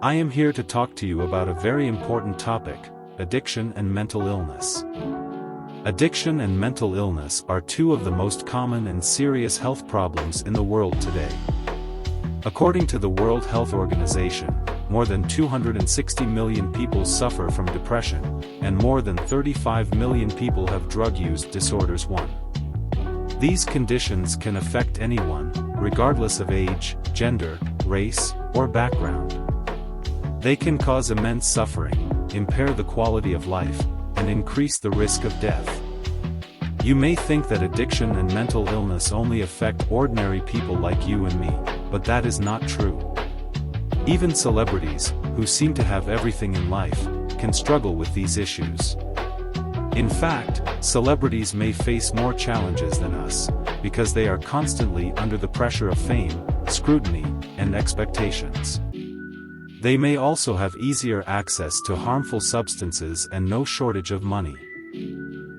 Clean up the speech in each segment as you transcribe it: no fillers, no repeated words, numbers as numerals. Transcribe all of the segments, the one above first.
I am here to talk to you about a very important topic: addiction and mental illness. Addiction and mental illness are two of the most common and serious health problems in the world today. According to the World Health Organization, more than 260 million people suffer from depression, and more than 35 million people have drug use disorders. These conditions can affect anyone, regardless of age, gender, race, or background. They can cause immense suffering, impair the quality of life, and increase the risk of death. You may think that addiction and mental illness only affect ordinary people like you and me, but that is not true. Even celebrities, who seem to have everything in life, can struggle with these issues. In fact, celebrities may face more challenges than us, because they are constantly under the pressure of fame, scrutiny, and expectations. They may also have easier access to harmful substances and no shortage of money.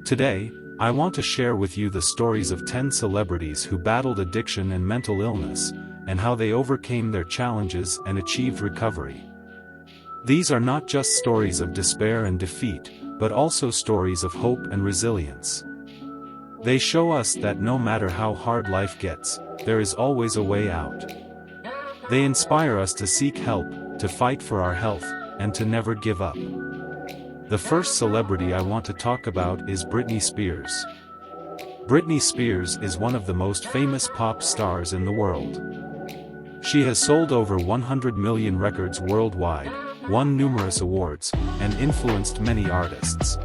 Today, I want to share with you the stories of 10 celebrities who battled addiction and mental illness, and how they overcame their challenges and achieved recovery. These are not just stories of despair and defeat, but also stories of hope and resilience. They show us that no matter how hard life gets, there is always a way out. They inspire us to seek help, to fight for our health, and to never give up. The first celebrity I want to talk about is Britney Spears. Britney Spears is one of the most famous pop stars in the world. She has sold over 100 million records worldwide, won numerous awards, and influenced many artists.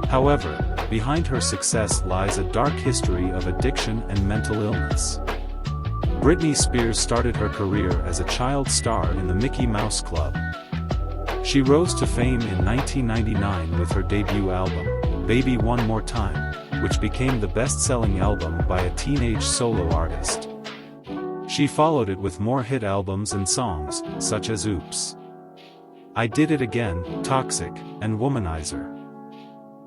However, behind her success lies a dark history of addiction and mental illness. Britney Spears started her career as a child star in the Mickey Mouse Club. She rose to fame in 1999 with her debut album, Baby One More Time, which became the best-selling album by a teenage solo artist. She followed it with more hit albums and songs, such as Oops, I Did It Again, Toxic, and Womanizer.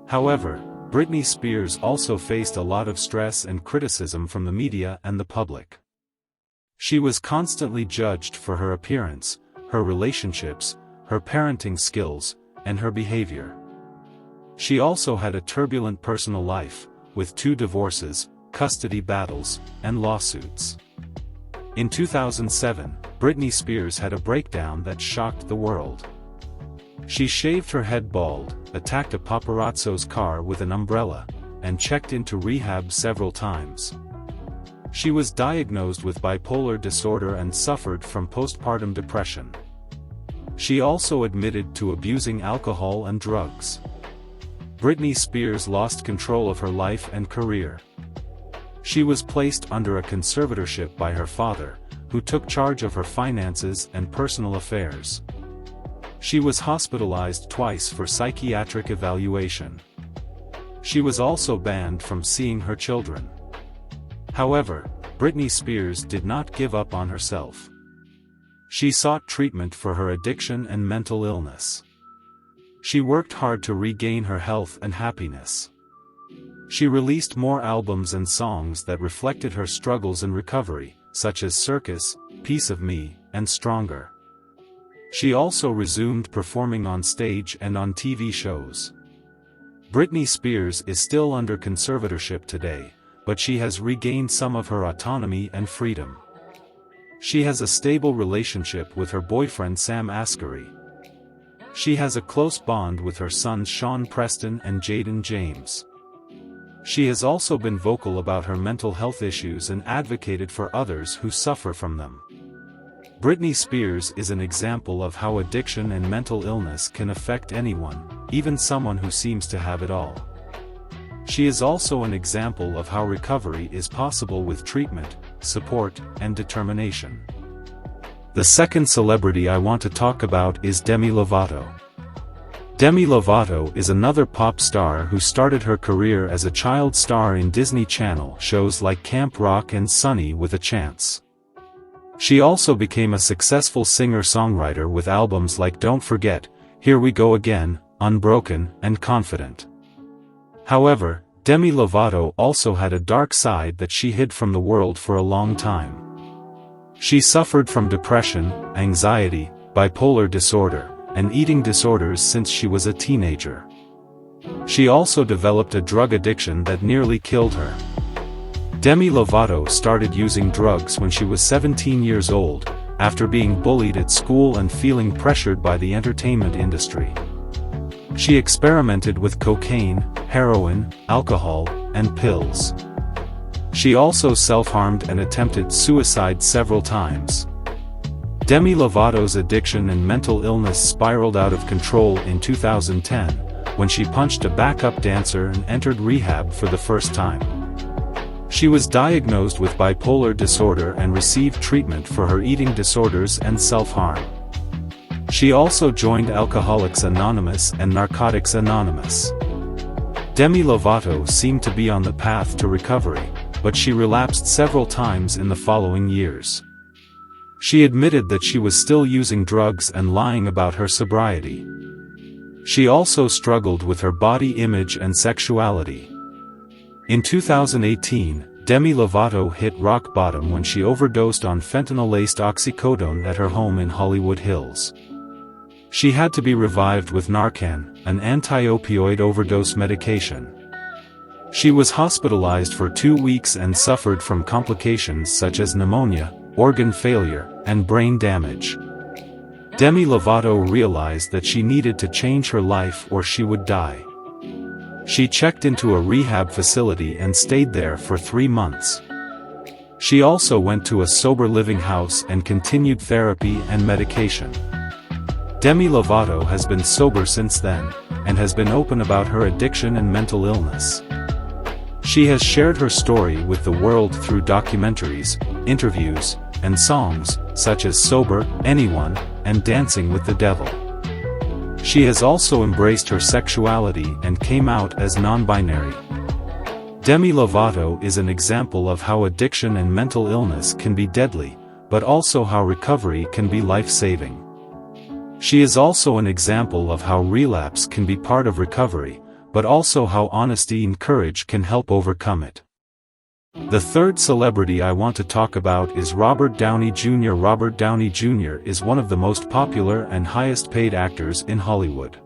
However, Britney Spears also faced a lot of stress and criticism from the media and the public. She was constantly judged for her appearance, her relationships, her parenting skills, and her behavior. She also had a turbulent personal life, with 2 divorces, custody battles, and lawsuits. In 2007, Britney Spears had a breakdown that shocked the world. She shaved her head bald, attacked a paparazzo's car with an umbrella, and checked into rehab several times. She was diagnosed with bipolar disorder and suffered from postpartum depression. She also admitted to abusing alcohol and drugs. Britney Spears lost control of her life and career. She was placed under a conservatorship by her father, who took charge of her finances and personal affairs. She was hospitalized twice for psychiatric evaluation. She was also banned from seeing her children. However, Britney Spears did not give up on herself. She sought treatment for her addiction and mental illness. She worked hard to regain her health and happiness. She released more albums and songs that reflected her struggles and recovery, such as Circus, Piece of Me, and Stronger. She also resumed performing on stage and on TV shows. Britney Spears is still under conservatorship today, but she has regained some of her autonomy and freedom. She has a stable relationship with her boyfriend Sam Asghari. She has a close bond with her sons Sean Preston and Jaden James. She has also been vocal about her mental health issues and advocated for others who suffer from them. Britney Spears is an example of how addiction and mental illness can affect anyone, even someone who seems to have it all. She is also an example of how recovery is possible with treatment, support, and determination. The second celebrity I want to talk about is Demi Lovato. Demi Lovato is another pop star who started her career as a child star in Disney Channel shows like Camp Rock and Sunny with a Chance. She also became a successful singer-songwriter with albums like Don't Forget, Here We Go Again, Unbroken, and Confident. However, Demi Lovato also had a dark side that she hid from the world for a long time. She suffered from depression, anxiety, bipolar disorder, and eating disorders since she was a teenager. She also developed a drug addiction that nearly killed her. Demi Lovato started using drugs when she was 17 years old, after being bullied at school and feeling pressured by the entertainment industry. She experimented with cocaine, heroin, alcohol, and pills. She also self-harmed and attempted suicide several times. Demi Lovato's addiction and mental illness spiraled out of control in 2010, when she punched a backup dancer and entered rehab for the first time. She was diagnosed with bipolar disorder and received treatment for her eating disorders and self-harm. She also joined Alcoholics Anonymous and Narcotics Anonymous. Demi Lovato seemed to be on the path to recovery, but she relapsed several times in the following years. She admitted that she was still using drugs and lying about her sobriety. She also struggled with her body image and sexuality. In 2018, Demi Lovato hit rock bottom when she overdosed on fentanyl-laced oxycodone at her home in Hollywood Hills. She had to be revived with Narcan, an anti-opioid overdose medication. She was hospitalized for 2 weeks and suffered from complications such as pneumonia, organ failure, and brain damage. Demi Lovato realized that she needed to change her life or she would die. She checked into a rehab facility and stayed there for 3 months. She also went to a sober living house and continued therapy and medication. Demi Lovato has been sober since then, and has been open about her addiction and mental illness. She has shared her story with the world through documentaries, interviews, and songs, such as Sober, Anyone, and Dancing with the Devil. She has also embraced her sexuality and came out as non-binary. Demi Lovato is an example of how addiction and mental illness can be deadly, but also how recovery can be life-saving. She is also an example of how relapse can be part of recovery, but also how honesty and courage can help overcome it. The third celebrity I want to talk about is Robert Downey Jr. Robert Downey Jr. is one of the most popular and highest-paid actors in Hollywood.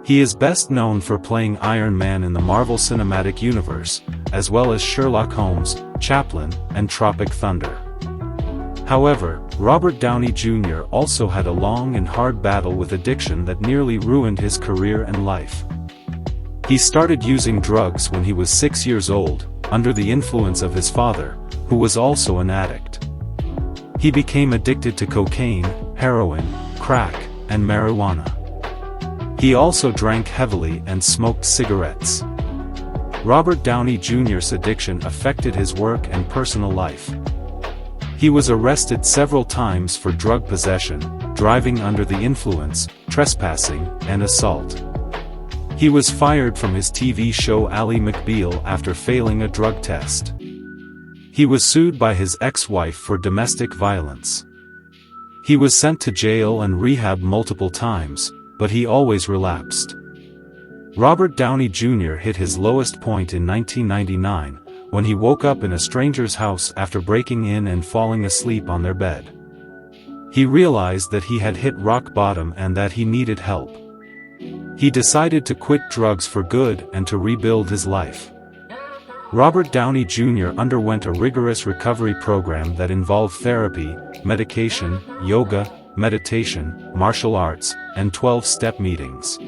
He is best known for playing Iron Man in the Marvel Cinematic Universe, as well as Sherlock Holmes, Chaplin, and Tropic Thunder. However, Robert Downey Jr. also had a long and hard battle with addiction that nearly ruined his career and life. He started using drugs when he was 6 years old, under the influence of his father, who was also an addict. He became addicted to cocaine, heroin, crack, and marijuana. He also drank heavily and smoked cigarettes. Robert Downey Jr.'s addiction affected his work and personal life. He was arrested several times for drug possession, driving under the influence, trespassing, and assault. He was fired from his TV show Ally McBeal after failing a drug test. He was sued by his ex-wife for domestic violence. He was sent to jail and rehab multiple times, but he always relapsed. Robert Downey Jr. hit his lowest point in 1999, when he woke up in a stranger's house after breaking in and falling asleep on their bed. He realized that he had hit rock bottom and that he needed help. He decided to quit drugs for good and to rebuild his life. Robert Downey Jr. underwent a rigorous recovery program that involved therapy, medication, yoga, meditation, martial arts, and 12-step meetings.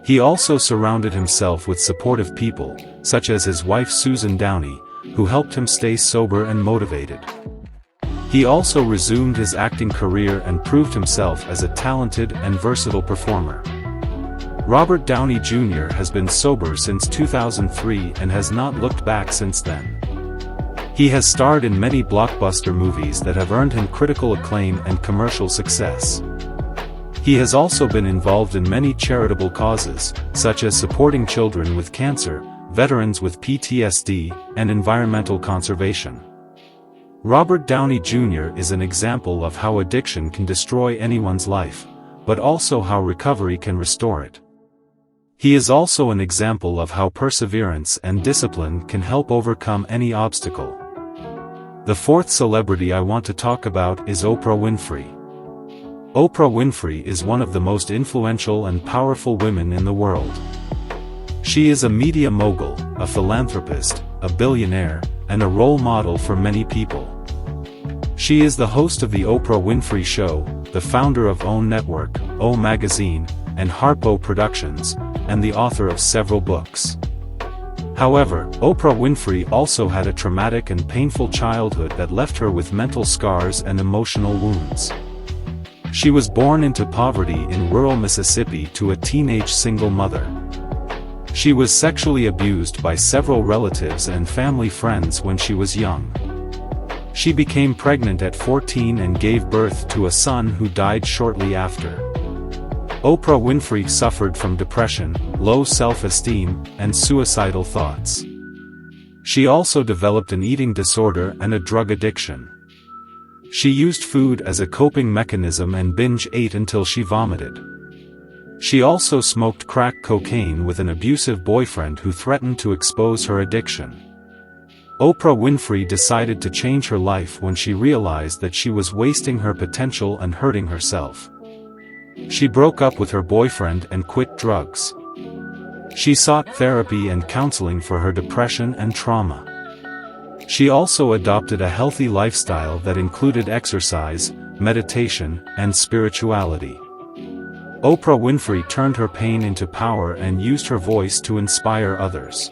He also surrounded himself with supportive people, such as his wife Susan Downey, who helped him stay sober and motivated. He also resumed his acting career and proved himself as a talented and versatile performer. Robert Downey Jr. has been sober since 2003 and has not looked back since then. He has starred in many blockbuster movies that have earned him critical acclaim and commercial success. He has also been involved in many charitable causes, such as supporting children with cancer, veterans with PTSD, and environmental conservation. Robert Downey Jr. is an example of how addiction can destroy anyone's life, but also how recovery can restore it. He is also an example of how perseverance and discipline can help overcome any obstacle. The fourth celebrity I want to talk about is Oprah Winfrey. Oprah Winfrey is one of the most influential and powerful women in the world. She is a media mogul, a philanthropist, a billionaire, and a role model for many people. She is the host of The Oprah Winfrey Show, the founder of OWN Network, O Magazine, and Harpo Productions, and the author of several books. However, Oprah Winfrey also had a traumatic and painful childhood that left her with mental scars and emotional wounds. She was born into poverty in rural Mississippi to a teenage single mother. She was sexually abused by several relatives and family friends when she was young. She became pregnant at 14 and gave birth to a son who died shortly after. Oprah Winfrey suffered from depression, low self-esteem, and suicidal thoughts. She also developed an eating disorder and a drug addiction. She used food as a coping mechanism and binge ate until she vomited. She also smoked crack cocaine with an abusive boyfriend who threatened to expose her addiction. Oprah Winfrey decided to change her life when she realized that she was wasting her potential and hurting herself. She broke up with her boyfriend and quit drugs. She sought therapy and counseling for her depression and trauma. She also adopted a healthy lifestyle that included exercise, meditation, and spirituality. Oprah Winfrey turned her pain into power and used her voice to inspire others.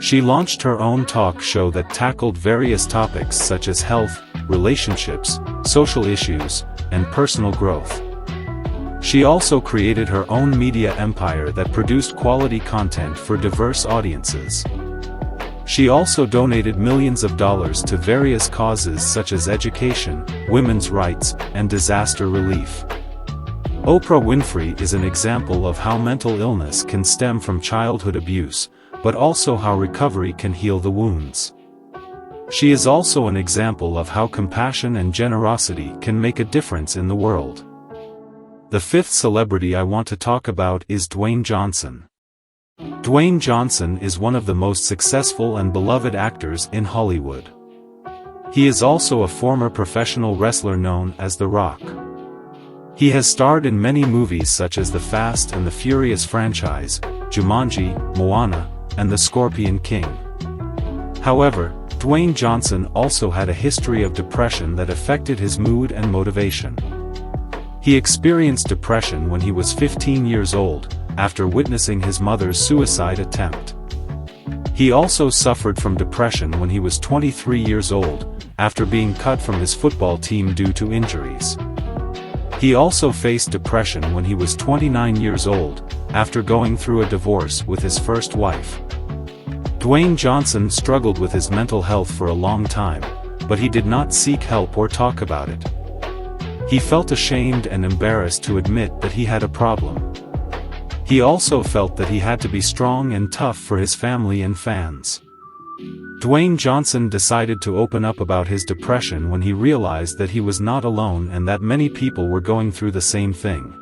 She launched her own talk show that tackled various topics such as health, relationships, social issues, and personal growth. She also created her own media empire that produced quality content for diverse audiences. She also donated millions of dollars to various causes such as education, women's rights, and disaster relief. Oprah Winfrey is an example of how mental illness can stem from childhood abuse, but also how recovery can heal the wounds. She is also an example of how compassion and generosity can make a difference in the world. The fifth celebrity I want to talk about is Dwayne Johnson. Dwayne Johnson is one of the most successful and beloved actors in Hollywood. He is also a former professional wrestler known as The Rock. He has starred in many movies such as the Fast and the Furious franchise, Jumanji, Moana, and The Scorpion King. However, Dwayne Johnson also had a history of depression that affected his mood and motivation. He experienced depression when he was 15 years old, after witnessing his mother's suicide attempt. He also suffered from depression when he was 23 years old, after being cut from his football team due to injuries. He also faced depression when he was 29 years old, after going through a divorce with his first wife. Dwayne Johnson struggled with his mental health for a long time, but he did not seek help or talk about it. He felt ashamed and embarrassed to admit that he had a problem. He also felt that he had to be strong and tough for his family and fans. Dwayne Johnson decided to open up about his depression when he realized that he was not alone and that many people were going through the same thing.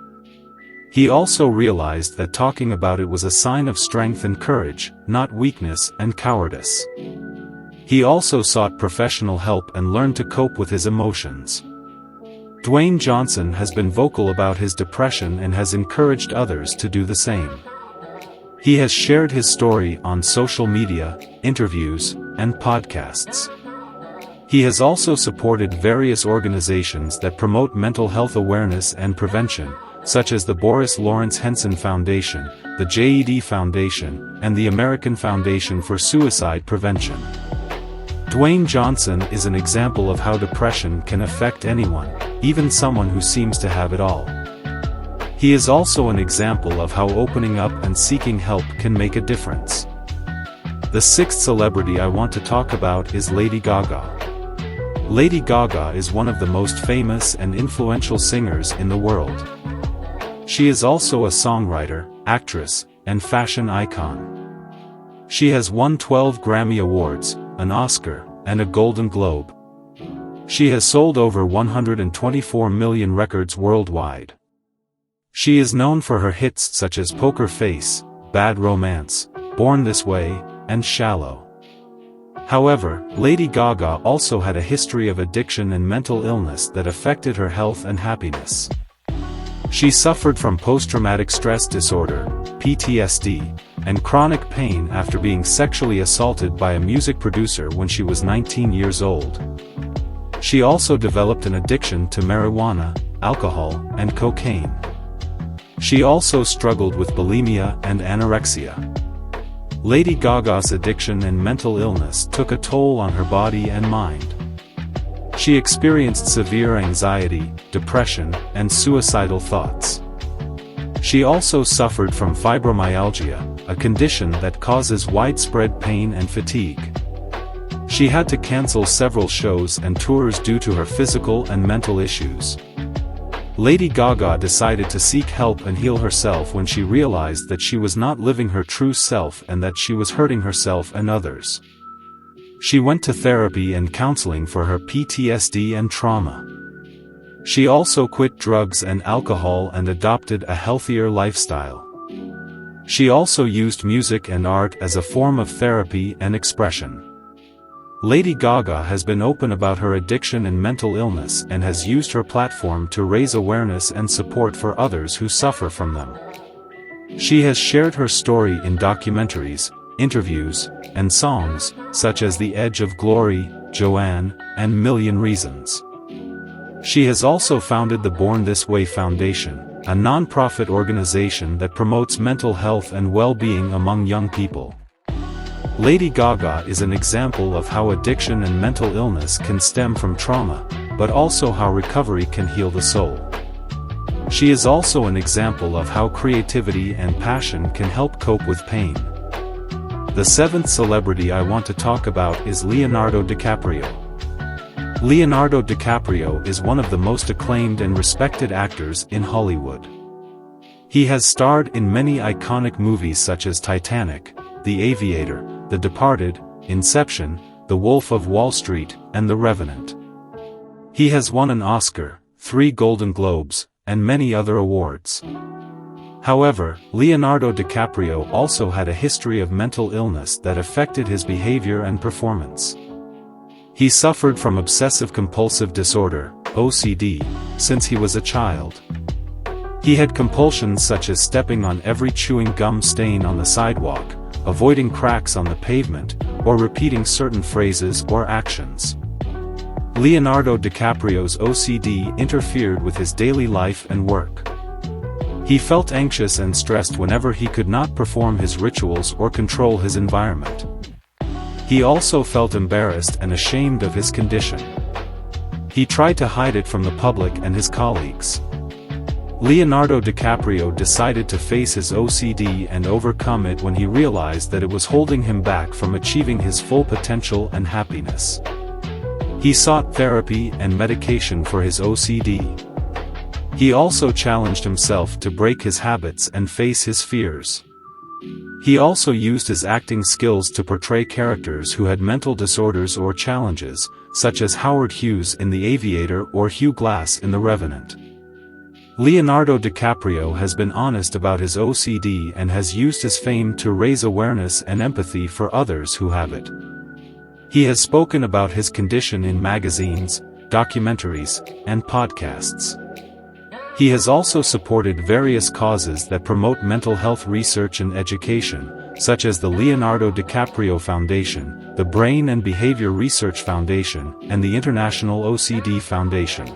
He also realized that talking about it was a sign of strength and courage, not weakness and cowardice. He also sought professional help and learned to cope with his emotions. Dwayne Johnson has been vocal about his depression and has encouraged others to do the same. He has shared his story on social media, interviews, and podcasts. He has also supported various organizations that promote mental health awareness and prevention, such as the Boris Lawrence Henson Foundation, the JED Foundation, and the American Foundation for Suicide Prevention. Dwayne Johnson is an example of how depression can affect anyone, even someone who seems to have it all. He is also an example of how opening up and seeking help can make a difference. The sixth celebrity I want to talk about is Lady Gaga. Lady Gaga is one of the most famous and influential singers in the world. She is also a songwriter, actress, and fashion icon. She has won 12 Grammy Awards, an Oscar, and a Golden Globe. She has sold over 124 million records worldwide. She is known for her hits such as Poker Face, Bad Romance, Born This Way, and Shallow. However, Lady Gaga also had a history of addiction and mental illness that affected her health and happiness. She suffered from post-traumatic stress disorder, PTSD, and chronic pain after being sexually assaulted by a music producer when she was 19 years old. She also developed an addiction to marijuana, alcohol, and cocaine. She also struggled with bulimia and anorexia. Lady Gaga's addiction and mental illness took a toll on her body and mind. She experienced severe anxiety, depression, and suicidal thoughts. She also suffered from fibromyalgia, a condition that causes widespread pain and fatigue. She had to cancel several shows and tours due to her physical and mental issues. Lady Gaga decided to seek help and heal herself when she realized that she was not living her true self and that she was hurting herself and others. She went to therapy and counseling for her PTSD and trauma. She also quit drugs and alcohol and adopted a healthier lifestyle. She also used music and art as a form of therapy and expression. Lady Gaga has been open about her addiction and mental illness and has used her platform to raise awareness and support for others who suffer from them. She has shared her story in documentaries, interviews, and songs, such as The Edge of Glory, Joanne, and Million Reasons. She has also founded the Born This Way Foundation, a non-profit organization that promotes mental health and well-being among young people. Lady Gaga is an example of how addiction and mental illness can stem from trauma, but also how recovery can heal the soul. She is also an example of how creativity and passion can help cope with pain. The seventh celebrity I want to talk about is Leonardo DiCaprio. Leonardo DiCaprio is one of the most acclaimed and respected actors in Hollywood. He has starred in many iconic movies such as Titanic, The Aviator, The Departed, Inception, The Wolf of Wall Street, and The Revenant. He has won an Oscar, 3 Golden Globes, and many other awards. However, Leonardo DiCaprio also had a history of mental illness that affected his behavior and performance. He suffered from obsessive-compulsive disorder, OCD, since he was a child. He had compulsions such as stepping on every chewing gum stain on the sidewalk, avoiding cracks on the pavement, or repeating certain phrases or actions. Leonardo DiCaprio's OCD interfered with his daily life and work. He felt anxious and stressed whenever he could not perform his rituals or control his environment. He also felt embarrassed and ashamed of his condition. He tried to hide it from the public and his colleagues. Leonardo DiCaprio decided to face his OCD and overcome it when he realized that it was holding him back from achieving his full potential and happiness. He sought therapy and medication for his OCD. He also challenged himself to break his habits and face his fears. He also used his acting skills to portray characters who had mental disorders or challenges, such as Howard Hughes in The Aviator or Hugh Glass in The Revenant. Leonardo DiCaprio has been honest about his OCD and has used his fame to raise awareness and empathy for others who have it. He has spoken about his condition in magazines, documentaries, and podcasts. He has also supported various causes that promote mental health research and education, such as the Leonardo DiCaprio Foundation, the Brain and Behavior Research Foundation, and the International OCD Foundation.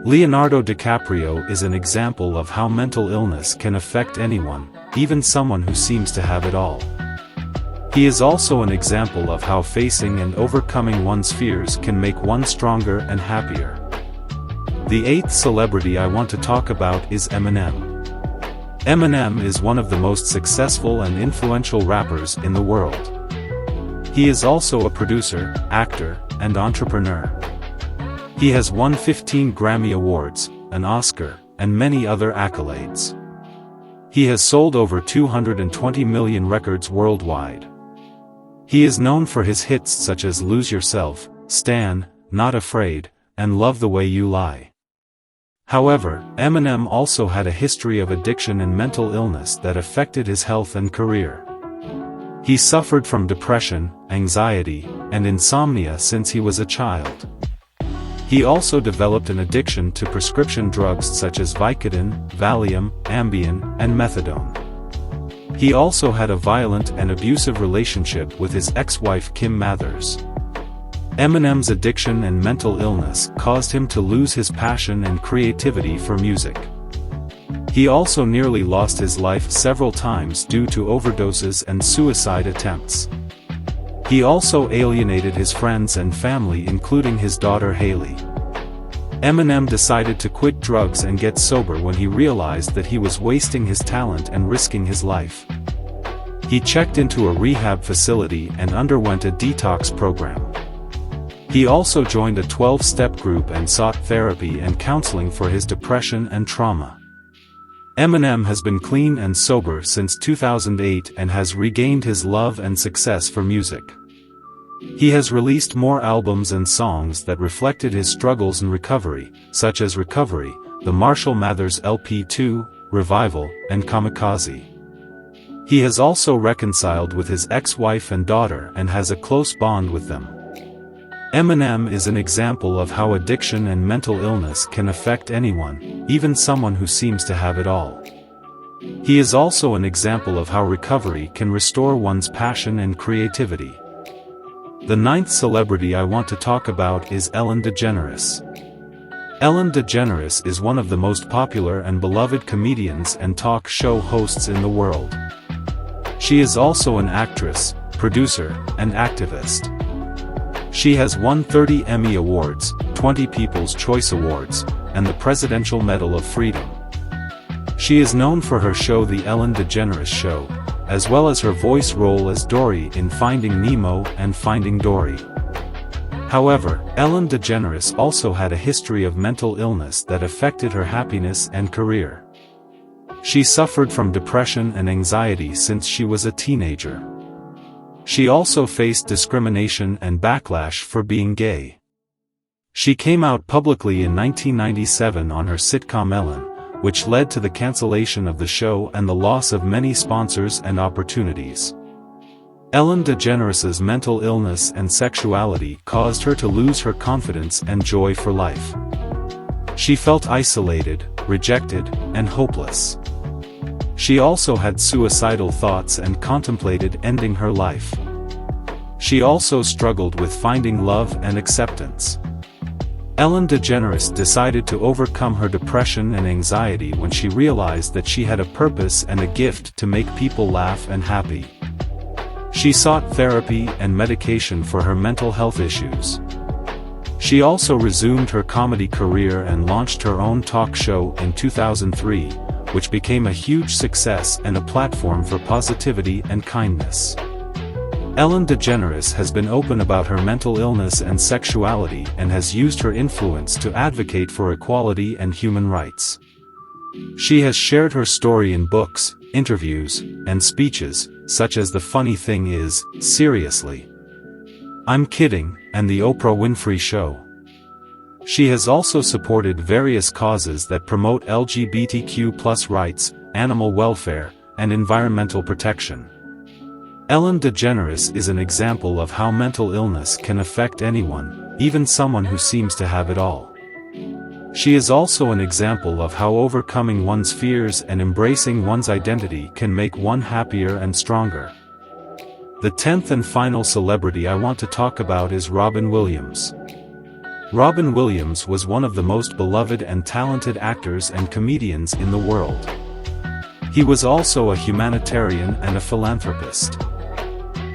Leonardo DiCaprio is an example of how mental illness can affect anyone, even someone who seems to have it all. He is also an example of how facing and overcoming one's fears can make one stronger and happier. The eighth celebrity I want to talk about is Eminem. Eminem is one of the most successful and influential rappers in the world. He is also a producer, actor, and entrepreneur. He has won 15 Grammy Awards, an Oscar, and many other accolades. He has sold over 220 million records worldwide. He is known for his hits such as Lose Yourself, Stan, Not Afraid, and Love the Way You Lie. However, Eminem also had a history of addiction and mental illness that affected his health and career. He suffered from depression, anxiety, and insomnia since he was a child. He also developed an addiction to prescription drugs such as Vicodin, Valium, Ambien, and Methadone. He also had a violent and abusive relationship with his ex-wife Kim Mathers. Eminem's addiction and mental illness caused him to lose his passion and creativity for music. He also nearly lost his life several times due to overdoses and suicide attempts. He also alienated his friends and family, including his daughter Haley. Eminem decided to quit drugs and get sober when he realized that he was wasting his talent and risking his life. He checked into a rehab facility and underwent a detox program. He also joined a 12-step group and sought therapy and counseling for his depression and trauma. Eminem has been clean and sober since 2008 and has regained his love and success for music. He has released more albums and songs that reflected his struggles in recovery, such as Recovery, the Marshall Mathers LP2, Revival, and Kamikaze. He has also reconciled with his ex-wife and daughter and has a close bond with them. Eminem is an example of how addiction and mental illness can affect anyone, even someone who seems to have it all. He is also an example of how recovery can restore one's passion and creativity. The ninth celebrity I want to talk about is Ellen DeGeneres. Ellen DeGeneres is one of the most popular and beloved comedians and talk show hosts in the world. She is also an actress, producer, and activist. She has won 30 Emmy Awards, 20 People's Choice Awards, and the Presidential Medal of Freedom. She is known for her show The Ellen DeGeneres Show, as well as her voice role as Dory in Finding Nemo and Finding Dory. However, Ellen DeGeneres also had a history of mental illness that affected her happiness and career. She suffered from depression and anxiety since she was a teenager. She also faced discrimination and backlash for being gay. She came out publicly in 1997 on her sitcom Ellen, which led to the cancellation of the show and the loss of many sponsors and opportunities. Ellen DeGeneres' mental illness and sexuality caused her to lose her confidence and joy for life. She felt isolated, rejected, and hopeless. She also had suicidal thoughts and contemplated ending her life. She also struggled with finding love and acceptance. Ellen DeGeneres decided to overcome her depression and anxiety when she realized that she had a purpose and a gift to make people laugh and happy. She sought therapy and medication for her mental health issues. She also resumed her comedy career and launched her own talk show in 2003, which became a huge success and a platform for positivity and kindness. Ellen DeGeneres has been open about her mental illness and sexuality and has used her influence to advocate for equality and human rights. She has shared her story in books, interviews, and speeches, such as The Funny Thing Is, Seriously, I'm Kidding, and The Oprah Winfrey Show. She has also supported various causes that promote LGBTQ+ rights, animal welfare, and environmental protection. Ellen DeGeneres is an example of how mental illness can affect anyone, even someone who seems to have it all. She is also an example of how overcoming one's fears and embracing one's identity can make one happier and stronger. The 10th and final celebrity I want to talk about is Robin Williams. Robin Williams was one of the most beloved and talented actors and comedians in the world. He was also a humanitarian and a philanthropist.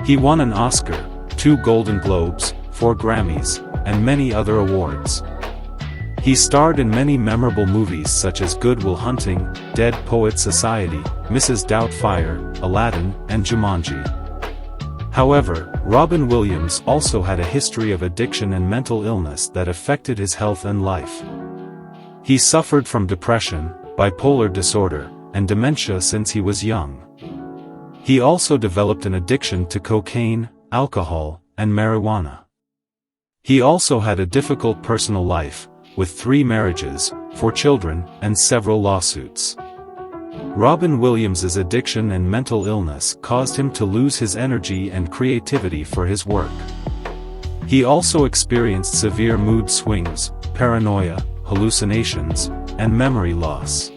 He won an Oscar, 2 Golden Globes, 4 Grammys, and many other awards. He starred in many memorable movies such as Good Will Hunting, Dead Poets Society, Mrs. Doubtfire, Aladdin, and Jumanji. However, Robin Williams also had a history of addiction and mental illness that affected his health and life. He suffered from depression, bipolar disorder, and dementia since he was young. He also developed an addiction to cocaine, alcohol, and marijuana. He also had a difficult personal life, with 3 marriages, 4 children, and several lawsuits. Robin Williams's addiction and mental illness caused him to lose his energy and creativity for his work. He also experienced severe mood swings, paranoia, hallucinations, and memory loss.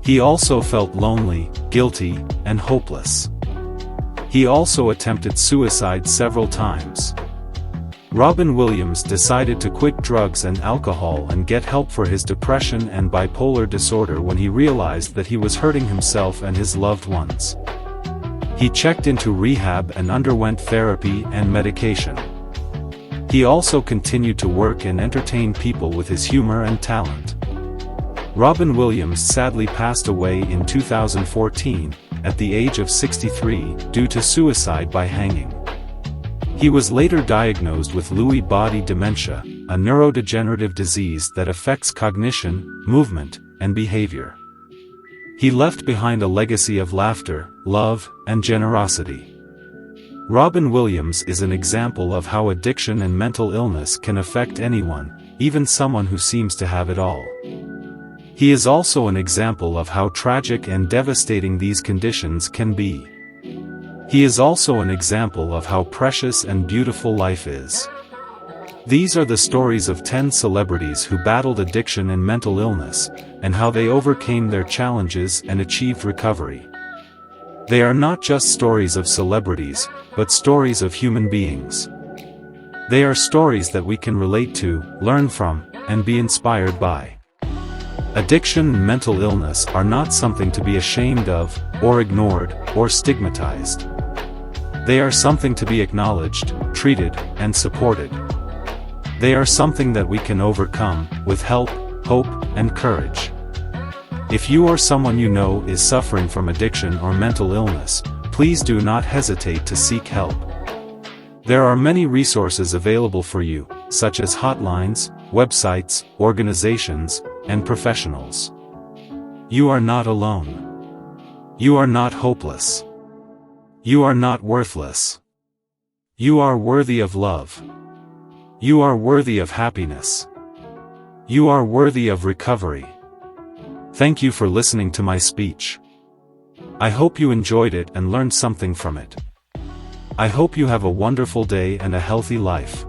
He also felt lonely, guilty, and hopeless. He also attempted suicide several times. Robin Williams decided to quit drugs and alcohol and get help for his depression and bipolar disorder when he realized that he was hurting himself and his loved ones. He checked into rehab and underwent therapy and medication. He also continued to work and entertain people with his humor and talent. Robin Williams sadly passed away in 2014, at the age of 63, due to suicide by hanging. He was later diagnosed with Lewy body dementia, a neurodegenerative disease that affects cognition, movement, and behavior. He left behind a legacy of laughter, love, and generosity. Robin Williams is an example of how addiction and mental illness can affect anyone, even someone who seems to have it all. He is also an example of how tragic and devastating these conditions can be. He is also an example of how precious and beautiful life is. These are the stories of 10 celebrities who battled addiction and mental illness, and how they overcame their challenges and achieved recovery. They are not just stories of celebrities, but stories of human beings. They are stories that we can relate to, learn from, and be inspired by. Addiction and mental illness are not something to be ashamed of, or ignored, or stigmatized. They are something to be acknowledged, treated, and supported. They are something that we can overcome, with help, hope, and courage. If you or someone you know is suffering from addiction or mental illness, please do not hesitate to seek help. There are many resources available for you, such as hotlines, websites, organizations, and professionals. You are not alone. You are not hopeless. You are not worthless. You are worthy of love. You are worthy of happiness. You are worthy of recovery. Thank you for listening to my speech. I hope you enjoyed it and learned something from it. I hope you have a wonderful day and a healthy life.